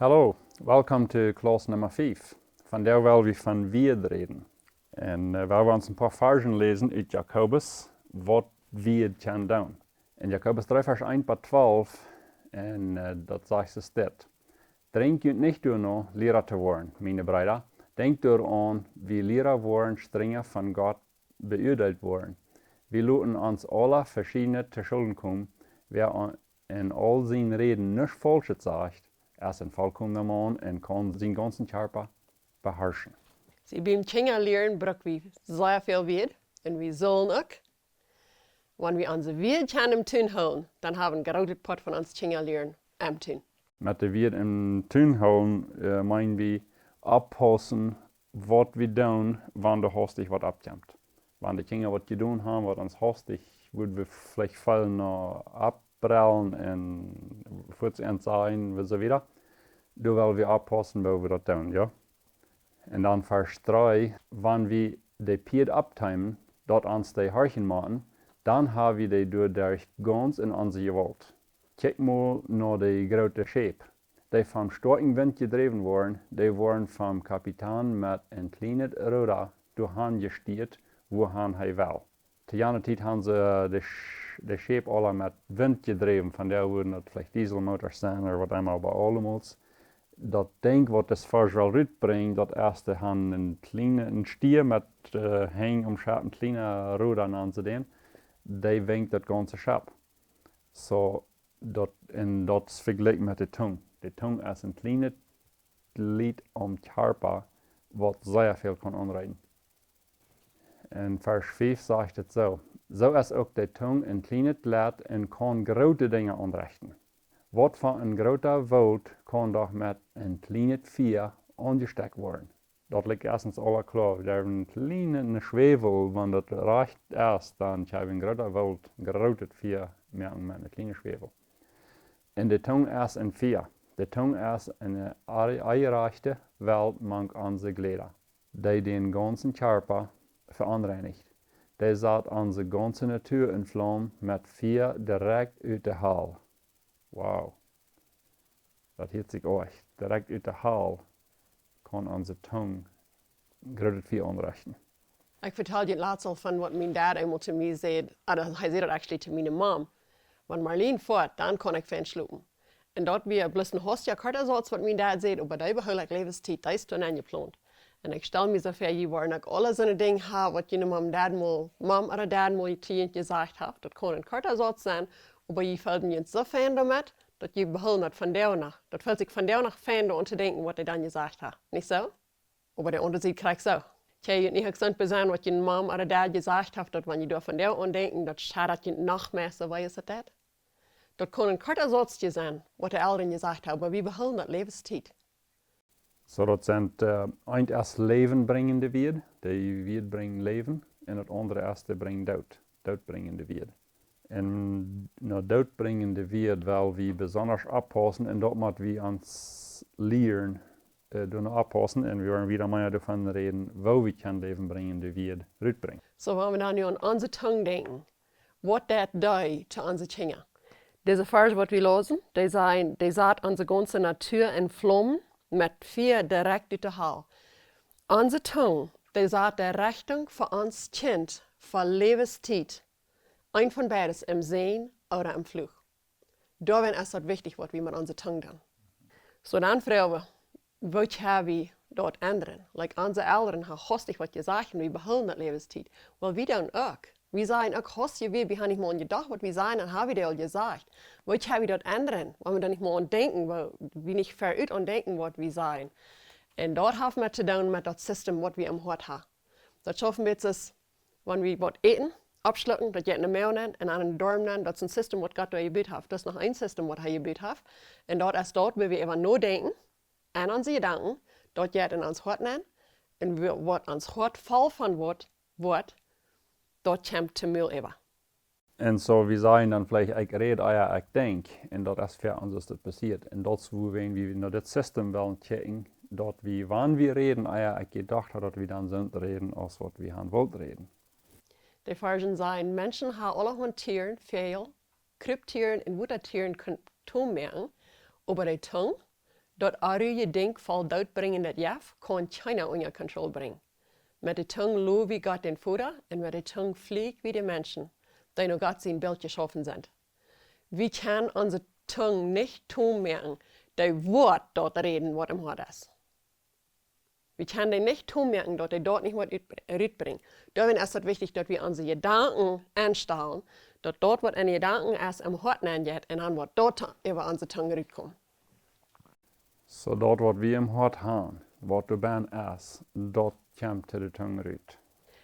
Hallo, welkom to klas nummer 5. Vandaag willen we van Wieed reden. En waar we ons een paar versen lezen uit Jacobus, wat Wieed kan doen. In Jacobus 3 vers 1 tot 12, en dat zegt ze dit. Denk je niet door nou leraar te worden, mijn broeder. Denk door aan, wie leraar worden strenger van God beoordeeld worden. We laten ons alle verschiedene te schulden komen, wer in al zijn reden nichts Falsches sagt. Er ist ein vollkommener Mann und kann seinen ganzen Körper beherrschen. Sie beim Kinder lernen, brauchen wir sehr viel Wieed. Und wir sollen auch, wenn wir unsere Wieed im Tun haben, dann haben wir einen großen Part von uns Kinder lernen am Tun. Mit der Wieed im Tun haben, meinen wir abpassen, was wir tun, wann der hastig was abkommt. Wenn die Kinder was getan haben, was uns hastig, würden wir vielleicht fallen noch abbrellen und fortend sein und so weiter. Da wollen wir aufpassen, wo wir das tun, ja. Und dann Vers 3, wenn wir die Pied abteilen, dort uns die Hörchen machen, dann haben wir die durch ganz in unsere Gewalt. Kijk mal nach die großen Schäpe. Die vom starken Wind gedreven wurden, die wurden vom Kapitän mit einem kleinen Ruder durchhin gestiert, wohin er will. Zu jener Zeit haben sie die Schäpe alle mit Wind gedreven, von der wurden das vielleicht Dieselmotors sein oder was einmal bei allemals. Dat Ding wat das Vers wel uitbrengt, dat erste han een stier met hang om schap, een kleine roder aan te doen, die wenkt dat ganze schap. So, dat is vergelijkt met de tong. De tong is een kleine lied om Körper, wat sehr veel kan aanrijden. En vers 5 zegt het zo. Zo is ook de tong een kleine lied en kan grote dingen aanrichten. Wat van een groter woud kan doch met een kleine vier angesteckt worden. Dat ligt erstens alle klar. Er is een kleine Schwevel, wanneer dat reicht is, dan heb je een groter woud, een grote vier met een kleine Schwevel. En de tong is een vier. De tong is een eireichte Weltmank onze Glieder, die den ganzen Körper veranreinigt. Die zet onze ganze Natuur in vlam met vier direct uit de hal. Wow, dat hielt sich euch. Direkt uit de hal kan onze tong groot veel aanrichten. Ich vertel je laatst al van wat mijn dad eenmaal te mij zei, hij zei dat eigenlijk te mijn mom. Wenn Marlene voort, dan kan ik fan slopen. En dat weer bloß een hostja karta zoals wat mijn dad zei, aber die behoorlijk levenstijd, dat is toen aangeplant. En ik stel me zo voor, je waren ook alle zo'n dingen hebben, wat je mom of dad mal te je gezegd heeft. Dat kan een karta zoals zijn, aber je fällt mir jetzt so fan damit, dass je behalten hat von der nach. Das fällt sich von der nach fan, um zu denken, was er dann gesagt hat. Nicht so? Aber der Unterschied kriegt so. Ich habe nicht gesagt, was je Mom oder Dad gesagt hat, dass wenn je von der an denken, das schadet je noch mehr, so weiß es das. Das kann ein kurzer Satz sein, was der Elren gesagt hat, aber wir behalten das Lebenszeit. So, dat zijn eind erst levenbringende Wieed, die Wieed brengt leven, en het andere eerste brengt dood, doodbringende Wieed. En naar doodbringende Wieed wil we besonders oppassen en dat moet we ons leren doen oppassen. En we gaan weer meer davon reden, wo we kan levenbringende Wieed uitbrengen. So, wenn wir dann nur an unsere Tongue denken, was das doet zu unseren Kindern. Diese Vers, was wir lesen, die sagt unsere ganze Natur in Flammen mit vier direkt uit de hal. Unsere Tongue, die sagt die Richtung für uns Kind, für Lebenszeit. Ein von beides, im Sehen oder im Fluch. Da ist es wichtig, was wir mit unserer Tongue tun. So dann fragen wir, was haben wir dort ändern? Like unsere Eltern haben hostig was gesagt und wir behalten das Lebenszeit. Weil wir tun auch. Wir sagen auch hostig, wir haben nicht mal gedacht, was wir sagen, und haben wir das gesagt. Was haben wir dort ändern? Weil wir da nicht mal an denken, weil wir nicht verübt an denken, was wir sagen. Und dort haben wir zu tun mit dem System, was wir im Hort haben. Das schaffen wir jetzt, wenn wir was eten, abschlucken, dat je in de mail neemt en aan een dorm neemt, dat is een systeem wat God door je bed heeft. Dat is nog een systeem wat hij je bed heeft. En dat is dat waar we even nadenken en onze gedanken, dat je het in ons hart neemt. En wat ons hart vol van wordt, dat komt te veel even. En zo, we zijn dan vielleicht, ik red, ik denk, en dat is voor ons dat passiert. En dat is hoe we naar dit systeem willen kijken, dat we, wanneer we reden, ik gedacht had dat we dan zullen reden, als wat we gaan willen reden. Die Versen sagen, Menschen haben alle Tieren viel, Kryptieren und Wuttertieren können merken, aber die Tongue, dat alle je denk vol dood brengen dat jaf, kan China onder controle brengen. Met de tong loe wie Gott den Vater en met de tong vlieg wie de mensen, die nog Gott zijn beeld geschaffen zijn. We kunnen onze tong niet toemerken, die woord dort reden, wat hem hart is. We können die nicht toemerken, dat die dort nicht wat uitbrengen. Daarom is het wichtig dat we onze gedanken aanstellen, dat dort wat in de gedanken is, im hart aangeet en dan wat dort über onze tong uitkomt. Så dat wat vi hart han, wat du ben is, dat komt til de tongue uit.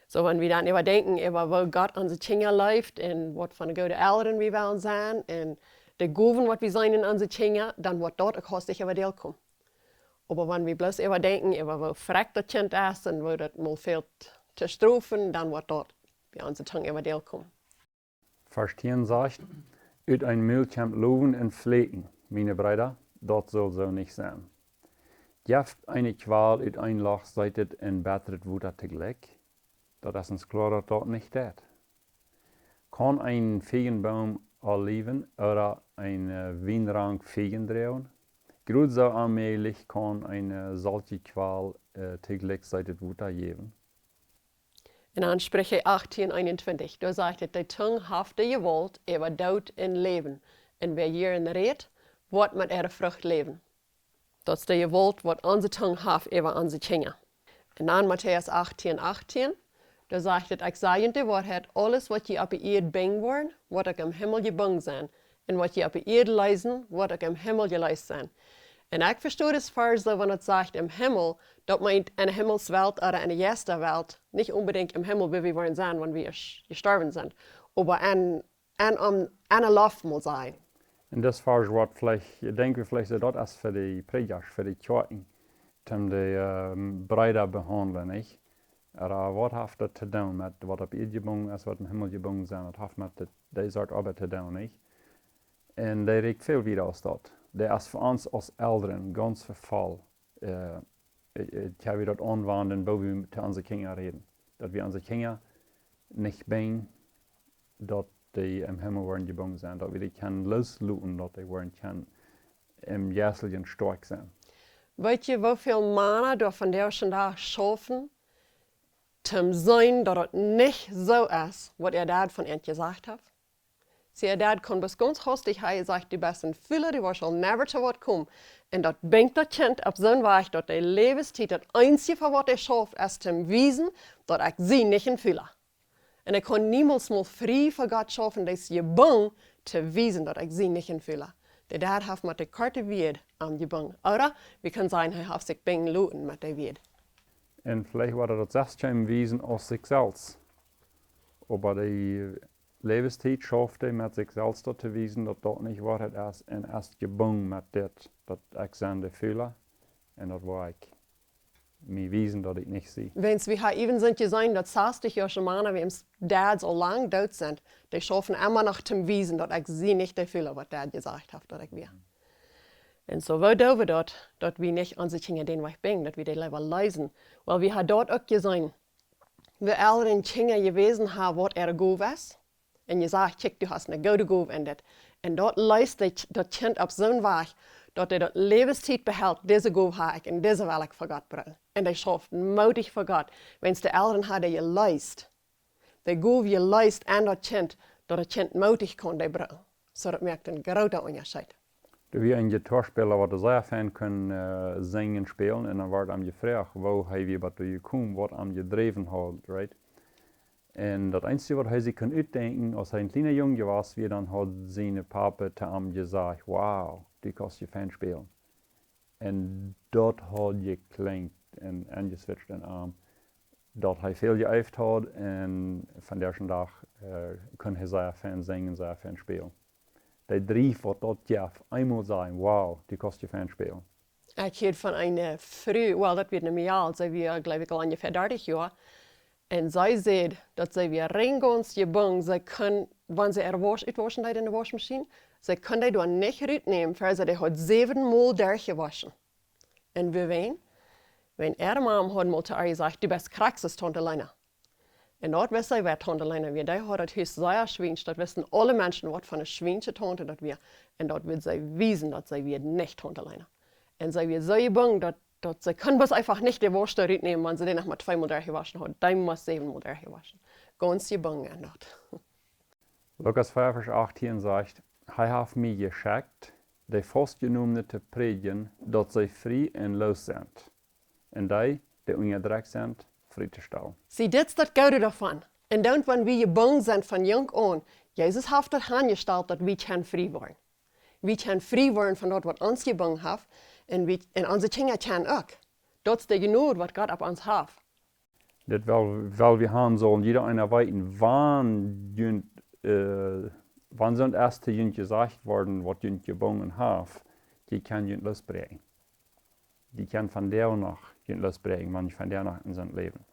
So wenn wir dann überdenken, über wo Gott unsere Kinder läuft und was von der guten Elren wir wollen sein und die Goven, was wir sein in unsere Kinder, dann wird dort auch kostig über die kommen. Aber wenn wir bloß überdenken, über wo fragt das Kind ist und wo das mal fehlt zu strufen, dann wird dort bei unsere Tongue über die kommen. Vers 10 sagt, uit ein Mühl kommt Loven und Pflegen, meine Brüder, dat soll so nicht sein. Jeft eine Qual uit ein Loch seitet en bettert Wuder tegelijk. Dat is ons klar dat dat nicht dat. Kann ein Feigenbaum erleben oder ein Weinrank Feigen drehen? Gerade so allmählich kann eine solche Qual täglich seitet Wutter geben. In Ansprüche 18:21, da sagt es, die Zunge haft die Gewalt über Tod und Leben. Und wer hierin redet, wird mit ihrer Frucht leben. Dat is die Gewalt, wat onze Zunge haft über unsere Kinder. Und dann Matthäus 18:18, da sagt es, ich sage die Wahrheit, alles, was je op de Erde bang worden, wat ik im Himmel gebang zijn. En wat je op de Erde leisen, wat ik im Himmel geleist zijn. En ik verstehe das Vers so, wenn es sagt, im Himmel, dat meint eine Himmelswelt oder eine Geisterwelt, nicht unbedingt im Himmel, wie wir wollen sein, wenn wir gestorben sind, aber eine Luft muss sein. Und das Vers wird vielleicht, ich denke vielleicht, so das ist für die Predigers, für die Kirchen, um die Brüder behandeln, nicht? Aber was hat das zu tun mit, was auf Erde gebunden ist, was im Himmel gebunden ist, das hat mit dieser Sorte Arbeit zu tun, nicht? Und der regt viel wieder aus dort. Der ist für uns als Eltern ganz verfall. Ich habe das anwenden, wo wir mit unseren Kindern reden. Dass wir unsere Kinder nicht bin, dass die im Himmel werden gebunden sind. Dass wir die können losluten, dass die werden im Jährlichen stark sein. Weet je hoeveel mannen door vandaag schaffen, zum sein, dass es nicht so ist, was ihr Dad von ihnen gesagt hat? Sie Dad kann bis ganz hastig haben gesagt, die besten Fühler, die schon never zu Wort kommen. Und das bringt das Kind auf so einen Weg, dass die Lebenszeit das Einzige, was er schafft, ist zu wiesen, dass ich sie nicht fühle. Und ich kann niemals mal frei von Gott schaffen, dass ich bang zu wiesen, dass ich sie nicht fühle. Der Dad hat mit der Karte Wieed gebangen. Oder wir können sagen, er hat sich bang looten mit der Wieed. Und vielleicht war das selbst schon wiesen aus sich selbst. Aber die Lebenszeit schafft er mit sich selbst zu wiesen, dass das nicht Wahrheit ist. Und erst gebunden mit dem, dass ich seine fühle. Und das war ich mir wiesen, dass ich nicht sehe. Wenn wir eben sind gesehen, dass 60 Jahre Männer, wie uns Dad so lang tot sind, die schaffen immer noch zum Wiesen, dass ich sie nicht fühle, was Dad gesagt hat, dass ich wir. Und so wo wir dort, dass wir nicht unsere Kinder den Weg bringen, dass wir die lieber leisen. Weil wir haben dort auch gesehen, wir alle Kinder gewesen haben, was gut ist. Und je sagt, kijk, du hast eine gute Gabe in das. Und dort leist das Kind auf so einen Weg, dass er das Lebenszeit behält, diese Gabe habe ich und diese will ich für Gott bringen. Und er schafft mutig für Gott. Wenn es die Eltern hat, die je leist, die Gabe je leist an das Kind, dass das Kind mutig kann die bringen. So das merkt einen großen Unterschied. Du wie ein Gitarrespieler, der sehr fan kann singen, spielen, und dann wird ihm gefragt, wo er was gekommen, was ihm gedreven hat, right? Und das Einzige, was er sich kann ausdenken, als er ein kleiner Junge war, wie dann hat seine Papa zu ihm gesagt, wow, du kannst je fan spielen. Und dort hat geklingt und angeswitcht den Arm. Dort hat er viel geübt hat und von der Tag kann er sehr fan singen, sehr fan spielen. Der Drief, was dort gab, einmal sagen, wow, du kannst je fan spielen. Ich heb von einer Frau, das wird nicht mehr alt, sie wir, glaube ich, ungefähr 30 Jahre. Und sie sagt, dass sie wir reingehens gebunden, sie können, wenn sie uitwaschen in der Waschmaschine, sie können die dann nicht rausnehmen, weil sie die hat 7-mal durchgewaschen. Und wir wen? Wenn ihre Mama hat mal zu ihr gesagt, du bist krank, das Tante Lena. Und dort wissen sie, wer Tante Lena wird. Die hat das Haus sehr schwingt, das wissen alle Menschen, was von einer schwingische Tante das wir. Und dort wird sie wiesen, dass sie wird nicht Tante Lena. En zij weer zo bang dat ze kan best einfach nicht die Wurst eruit nemen, want ze die nog maar 2 Mal gewaschen hat. Die muss 7 Mal gewaschen. Ganz bang an dat. Lukas 5, Vers 18 sagt, hij heeft mij geschickt, de vastgenoemden te predigen, dat zij vrij en los zijn. En die onderdrukt zijn, vrij te stellen. Zie, dit is dat goede daarvan. En dan, wanneer we bang zijn van jong aan, Jezus heeft dat aangesteld dat we kunnen vrij worden. We kunnen vrij worden van dat wat ons gebang heeft, en onze kinderen kunnen ook. Dat is de genade wat God op ons heeft. Dit wel we gaan sollen jeder einer weten, wann sind erste jünt gesagt worden, wat jünt gebongen heeft, die kan jünt losbrengen. Die kan van der noch jünt losbrengen, wann van der noch in zijn leven.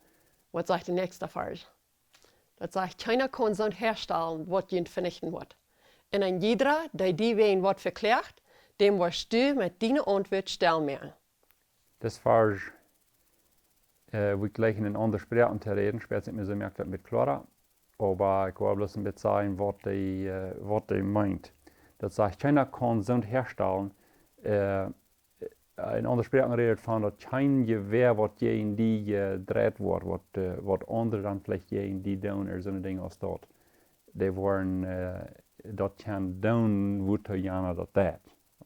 Wat zegt de nächste Vers? Dat zegt, keiner kan zo herstellen wat jünt vernichten wordt. En een jeder, die ween wordt verklaard, dem wirst du met die antwoord stel meer. Das Vers, wir gleich in anderen Sprachen zu reden, später sind mir so merkt mit klarer. Aber ich will bloß ein bisschen sagen, was die meint. Das sagt, keiner kann so herstellen. In anderen Sprachen redet von, dass kein Gewehr, was je in die gedreht wird, was andere dann vielleicht je in die tun, oder so eine Dinge als dort. Die wollen, das kann tun, wo die jana das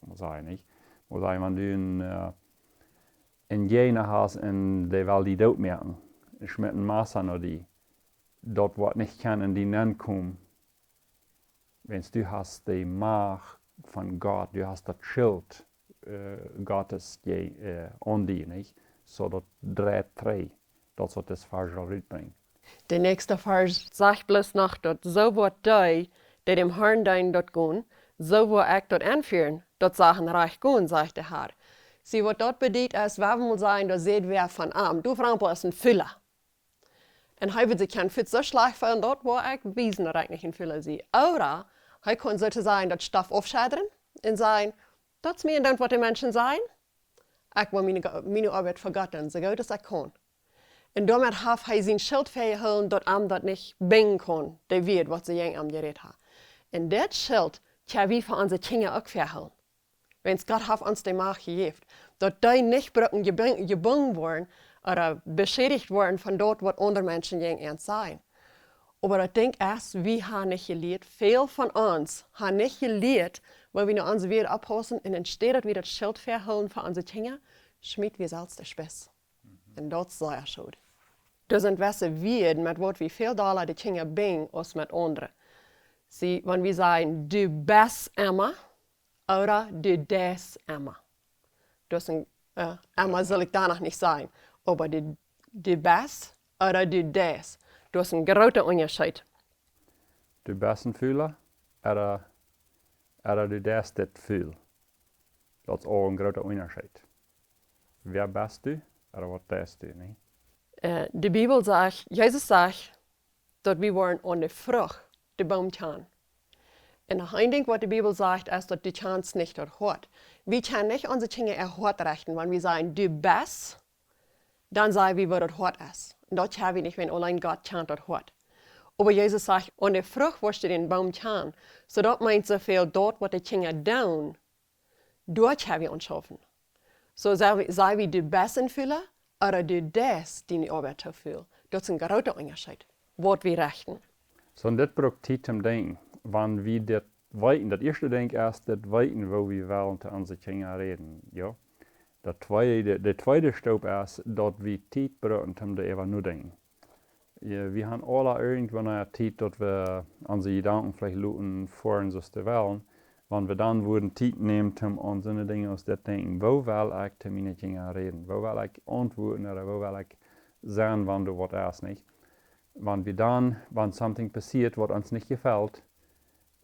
muss ich nicht. Muss ich, wenn du en jene hast en die wil die dood merken. Ich met een massa naar die. Dat wat niet kan in die nan komen. Wens du hast die Macht von Gott, du hast das Schild Gottes an die, nicht? So dat dreht drei. Dat soll das Vers al uitbrengen. De nächste Vers sagt bloß noch, dass so wird die dem Herrn dein dort gehen, so wird ich dort anführen, dort Sachen reich gehen, sagt der Herr. Sie wat dort bedient als wir mal sein, da seht wer von arm. Du Frampel ist ein Füller. Und hij wird sich kein Fit so schlecht fühlen, dort wo ich wiesen, dass ich nicht ein Füller sie. Oder hij kann sozusagen das Stoff aufschädern und sagen, das ist mir und was die Menschen sein. Ich will meine Arbeit vergotten, so gut als ich kann. Und damit hat hij sein Schild verholen, dass er das nicht bringen kann, der wird, was sie jeng am Gerät hat. Und das Schild kann wir für unsere Kinder auch verholen. Wenn es Gott hat uns die Macht gegeben, dass die nicht gebunden worden oder beschädigt worden von dort, was andere Menschen ernst sein. Aber ich denke erst, wir haben nicht gelernt, viele von uns haben nicht gelernt, weil wir noch unsere Welt abholen und anstatt dass wir das Schild verholen für unsere Kinder, schmieden wir selbst das Spitz. Und das ist sehr schade. Da sind welche Wien, mit was wir viel Dollar die Kinder bringen, als mit anderen. Sie, wenn wir sagen, du bist immer, oder du das immer. Das immer soll ich danach nicht sagen. Aber du bist oder du das. Das ist ein großer Unterschied. Du bist ein Fühler oder du das fühl. Dat is ook een grote onderscheid. Wer bist du oder was tust du, nicht? Die Bibel sagt, Jesus sagt, dass wir wollen an der Frucht der Baum kann. Und ein Ding, was die Bibel sagt, ist, dass die Chance nicht dort hat. Wir können nicht unsere Kinder erhört rechnen, wenn wir sagen, du bist, dann sagen wir, was das hart ist. Und das haben wir nicht, wenn allein Gott kann das hat. Aber Jesus sagt, an der Frucht wirst du den Baum kann. So das meint so viel, dort, was die Kinder tun, dort haben wir uns schaffen. So sagen wir, du bist ein Fühler, oder du das, deine Arbeit zu fühlen. Das ist ein großer Unterschied, was wir rechnen. So, und das braucht Zeit zum Denken. Wenn wir das weiten, das erste Denk erst, das weiten, wo wir wollen zu unseren Kindern reden, ja. Der zweite Stopp ist, dass wir Zeit brauchen, um darüber zu denken. Ja, wir haben alle irgendwann eine Zeit, dass wir unsere Gedanken vielleicht lauten vor uns aus der Welt. Wenn wir dann würden Zeit nehmen, um an so eine Dinge aus der denken, wo will ich zu meinen Kindern reden? Wo will ich antworten oder wo will ich sagen, wenn du was erst nicht? Wenn wir dann, wenn something passiert, was uns nicht gefällt,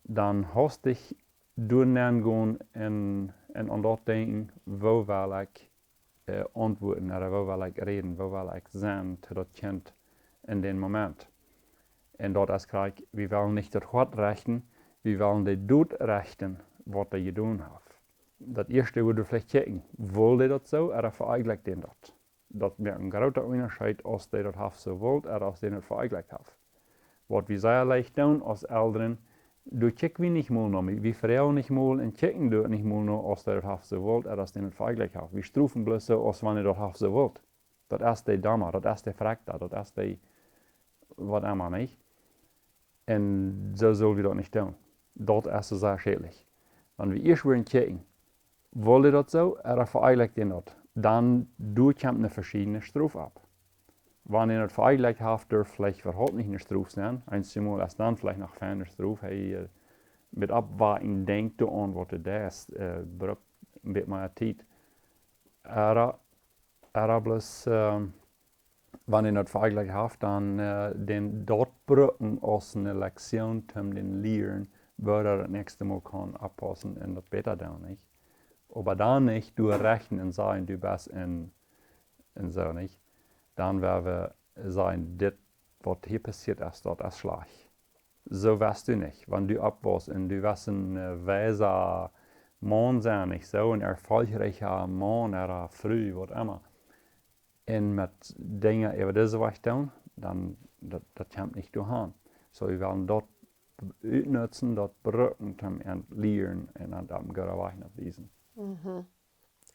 dann hast dich durchgehen und an dort denken, wo will ich antworten oder wo will ich reden, wo will ich sein zu das Kind in dem Moment. Und dort ist gleich, wir wollen nicht das Wort rechten, wir wollen die Tod rechten, was die getan haben. Das erste würde vielleicht checken, wollen die das so oder vereinigt den das? Das ist ein großer Unterschied, ob die das so wollen oder ob die das vereinigt haben. Was wir sehr leicht tun als Eltern, Du check wie nicht mal noch, wie Frau nicht mal und checken du nicht mal noch, als der das so wollt, als den nicht feiglich hat. Wir strufen bloß so, als wenn ihr das so wollt. Das ist die Dame, das ist die Frakta, das ist die, was immer nicht. Und so soll wir das nicht tun. Das ist sehr schädlich. Wenn wir erst wollen checken, wollt ihr das so, oder vereinigt ihr das, dann kommt eine verschiedene Strafe ab. Wenn ihr das vereinigt habt, dürft vielleicht überhaupt nicht eine Strafe sein. Einmal erst dann vielleicht noch eine Strafe. Hey, mit abwarten denkt du an, was das ist, braucht ein bisschen mehr Zeit. Aber bloß, wenn ihr das vereinigt habt, dann den dort brauchen als eine Lektion, um den Lehren, würde das nächste Mal kann abpassen und das besser dann nicht. Aber dann nicht, du rechnen und sagen, du bist in so nicht. Dann werden wir sagen, das, was hier passiert ist, das ist schlecht. So weißt du nicht. Wenn du abwärst und du wirst ein weiser Mann sein, nicht so ein erfolgreicher Mann oder früh, was immer, und mit Dingen über diese Weg tun, dann das kommt nicht durch. So, wir werden dort utnutzen, dort brücken, und lernen und dann guten Weg nachweisen.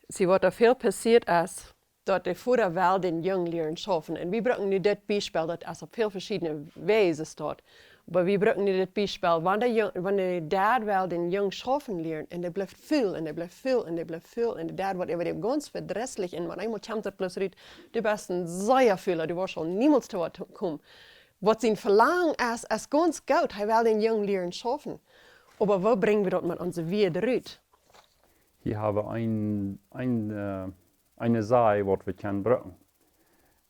Sie, was da viel passiert ist, dass die Vater will den Jungen lernen schaffen. Und wir brauchen nicht das Beispiel, das ist auf viele verschiedene Weise dort. Aber wir brauchen nicht das Beispiel, wenn der Dad will den Jungen schaffen lernen, und der bleibt viel, und der bleibt viel, und der bleibt viel, und der Dad wird über dem ganz verdresslich, und man einmal kommt das plötzlich, du bist ein Säuerfühler, du wirst schon niemals zu was kommen. Was sein Verlangen ist ganz gut, er will den Jungen lernen schaffen. Aber wo bringen wir das mit unserer Weed raus? Hier haben wir eine Sache, was wir können brauchen.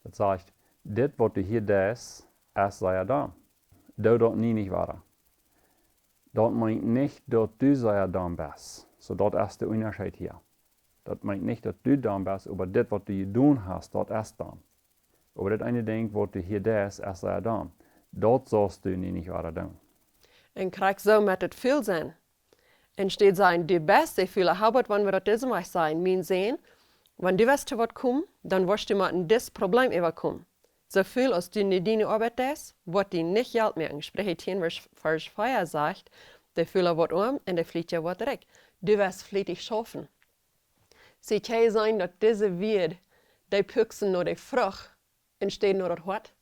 Das sagt, das, was du hier das, ist sei da. Du dort nie nicht wahr. Das meint nicht, dass du sei da bist. So, das ist der Unterschied hier. Das meint nicht, dass du da bist, aber das, was du getan hast, das ist da. Aber das eine Ding, was du hier das, ist sei da. Das sollst du nie nicht wahr tun. Und krieg so mit das viel sein. Und steht sein, die beste viele Hauptsache, wenn wir das diesem Mal sein, mein sehen, wenn du wirst zu was kommen, dann wirst du mit das Problem überkommen. So viel als du nicht deine Arbeit hast, wird die nicht Geld mehr. Ich spreche hier, was Vers 4 sagt, der Fühler wird und der Flietje wird weg. Du wirst flietig schaffen. Sie kann sein, dass diese Weed, die püchsen nur die Frucht, entsteht nur das Hort.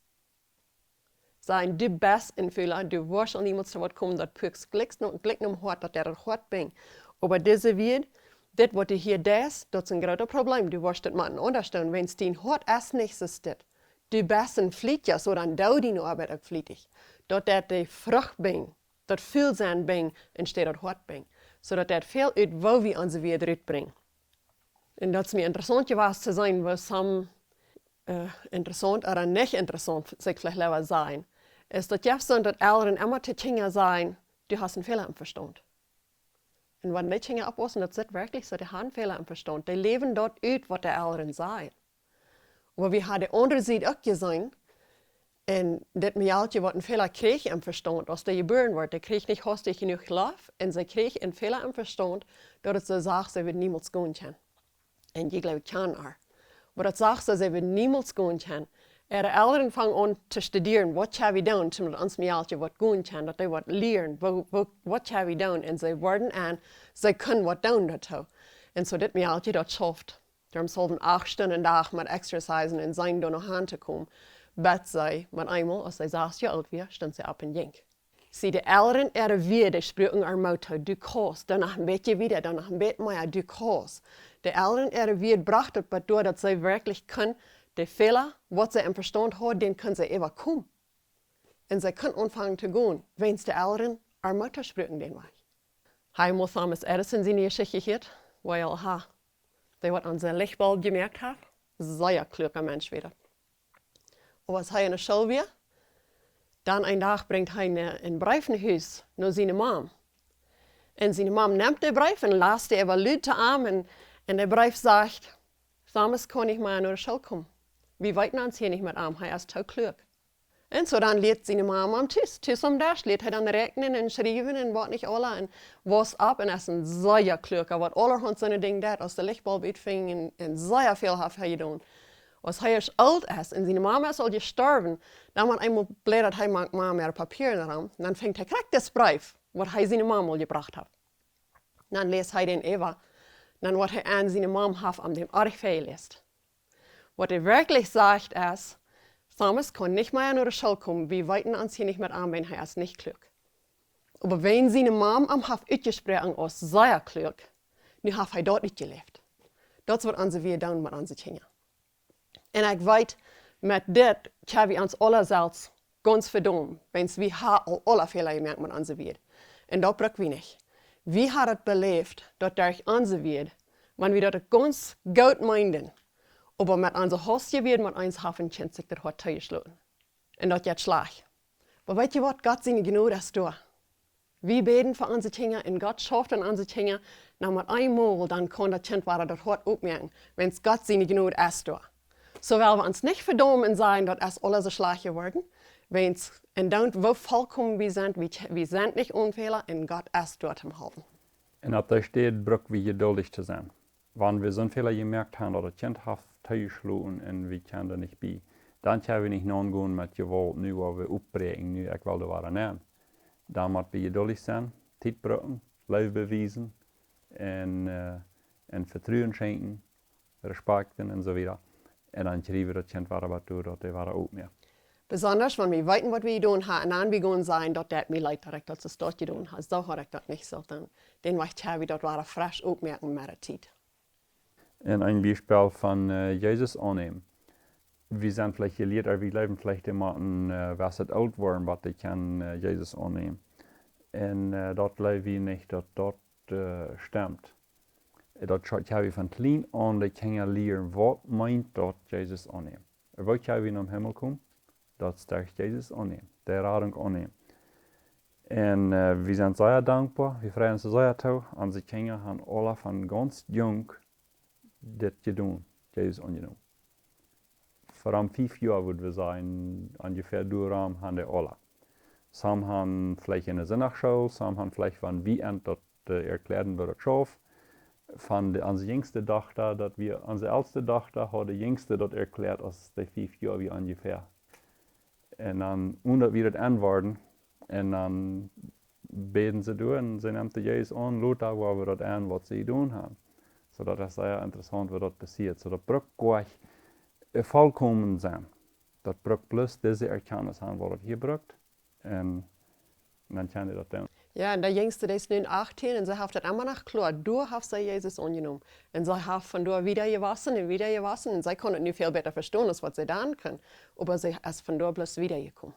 Sein, du bist ein Fühler, du wirst an niemals zu was kommen, das püchst glicks nur Hort, dass der das Hort bringt. Aber diese Weed, das, was du hier das ist ein großes Problem. Du wirst das mal unterstellen, wenn es dein Hort erst nicht ist, du bist ein Flietje, so dann dauert deine Arbeit auch flietig. Dort der die Frucht bringt, das Fühlsein bringt, entsteht das Hort bringt. So dass das viel uit, wo wir unsere Weed bringen. Und das ist mir interessant gewesen zu sein, was interessant oder nicht interessant sich vielleicht lieber sein, ist, dass jetzt so, dass Elren immer zu Kinder sagen, du hast einen Fehler im Verstand. Und wenn die Kinder abwassen, das ist wirklich so, die haben einen Fehler im Verstand. Die leben dort uit, was die Elren sagen. Aber wir haben die andere Seite auch gesehen, und das Mädchen, was einen Fehler kriegt im Verstand, als der geboren wird, der kriegt nicht hastig genug Schlaf, und sie kriegt einen Fehler im Verstand, dass sie sagt, sie wird niemals gehen können. Und ich glaube, ich kann auch. Aber das sagt sie wird niemals gehen können. Ihre Eltern fangen an zu studieren, was haben wir tun, damit uns Mädchen was gehen kann, dass sie was lernen, was haben wir tun, und sie werden an, sie können was tun dazu. Und so das Mädchen das schafft. Darum sollten 8 Stunden Tag mit Exercisen und sein, da noch hinzukommen. Bet sie, mit einmal, als sie 6 Jahre alt wird, stand sie ab und ging. Sie, die Eltern ihre wieder sprechen ihr Motto, du kannst, danach ein bisschen wieder, danach ein bisschen mehr, du kannst. Die Eltern ihre wieder brachten es durch, dass sie wirklich können, die Fehler, was sie im Verstand haben, den können sie überkommen. Und sie können anfangen zu gehen, wenn die Eltern ihr Motto sprechen den Weg. Einmal Thomas Edison seine Geschichte hier, weil, der was an seinem Lichtbulb gemerkt hat, sehr kluger Mensch wieder. Aber als er in der Schule war, dann ein Tag bringt er einen Brief nach Hause, nach seiner Mom. Und seine Mom nimmt den Brief und lässt den über Leute an, und der Brief sagt, Thomas kann nicht mehr nach der Schule kommen. Wir weiten uns hier nicht mit ihm, er ist zu klug. Und so dann lädt seine Mom am Tisch am Tisch, lädt er dann rechnen und schreiben und was nicht alle und was ab, und er ist ein sehr kluger, was allerhand seine Dinge dat, als der Lichtbulb uitfing und sehr viel hat er getan. Als hij alt is en zijn mama is al gestorven, dan wordt einmal blättert hij met mama Papier daran, dan fängt er, krijgt das Brief, wat hij zijn mama gebracht hat. Dan leest hij den Eva, dan wat hij aan zijn mama hat am dem erg veel ist. Wat er wirklich sagt ist, Thomas kann nicht mehr an de Schule kommen, wir weiten uns hier nicht mehr an, wenn er ist nicht klug. Aber wenn seine Mom am Haf uitgesproken is, sehr klug, nu heeft hij dat niet geleefd. Dat is wat onze weer doen met onze kinderen. En ik weet, met dit hebben we ons alle zelfs ganz verdom, wenn we al alle Fehler gemerkt met onze weer. En dat brauchen we niet. We hebben het beleefd, dat durch onze weer, wenn we dat ganz gut meinen, aber met onze hostje weer met ons hafen kent zich dat hart tegengesloten. En dat jetzt slag. Maar weet je wat, God zijn genoeg is door. We beten voor onze kinderen en God schafft aan onze kinderen. Nou, met eenmaal dan kan dat kind waar dat hart opmerken, wenn es God zijn genoeg is door. Zowel we ons niet verdomen zijn dat es alles so schlecht geworden, wenn's en dan wo vollkommen we zijn niet onfehler en God is dort am helfen. En dat daar steht, brauchen wir geduldig zu sein. Wenn wir so einen Fehler gemerkt haben, dass das Kind hat tegengeschlagen und wir können da nicht bei, dann können wir nicht nachgehen mit Gewalt, nu wo wir aufbrechen, nu ich will da waren nehmen. Dan moet we geduldig zijn, tijd brauchen, liefde bewijzen en vertrouwen schenken, respecten en zo weiter. En dan krijgen we dat kind waar wat doen, dat waren ook meer. Besonders, wenn wir weten, was wir tun haben, und dann wir gehen sein, dass das mir leid direkt, dass es dort getan hat. So habe ich das nicht so. Den möchte ich dort war frisch aufmerken mit der Zeit. En ein Beispiel von Jesus annehmen. Wir sind vielleicht gelehrt, aber wir leben vielleicht immer an, was het alt worden, was ich kann Jesus annehmen. Und dort leben wir nicht, dass dort stimmt. Dort haben wir von klein an, die können lernen, was meint dort Jesus annehmen. Wat haben wir nach Himmel kommen? Dat sterk Jesus annehmen, der Radung annehmen. Und wir sind sehr dankbar, wir freuen uns sehr toe. Unsere Kinder haben alle von ganz jung das getan, Jesus angenommen. Vor 5 Jahren würde wir sagen, ungefähr durchraum haben die alle. Some haben vielleicht in der Sonntagsschule, some haben vielleicht von wie dort erklären, wie das schafft. Von unsere jüngste Tochter, unsere älteste Tochter hat die jüngste dort erklärt, als die 5 Jahre wie ungefähr. Und dann, und wir das antworten, und dann beten sie durch und sie nehmen Jesus an, Lothar, wo wir das an, was sie tun haben. So, das ist sehr interessant, was dort passiert. So, das braucht gleich vollkommen sein. Das braucht bloß diese Erkenntnis haben, was das hier braucht. Und dann kann ich das dann. Ja, und der Jüngste, der ist nun 18 und sie hat das immer noch klar, du hast sie Jesus angenommen. Und sie hat von dort wieder gewaschen und sie kann es nicht viel besser verstehen, als was sie dann können. Aber sie ist von dort bloß wiedergekommen.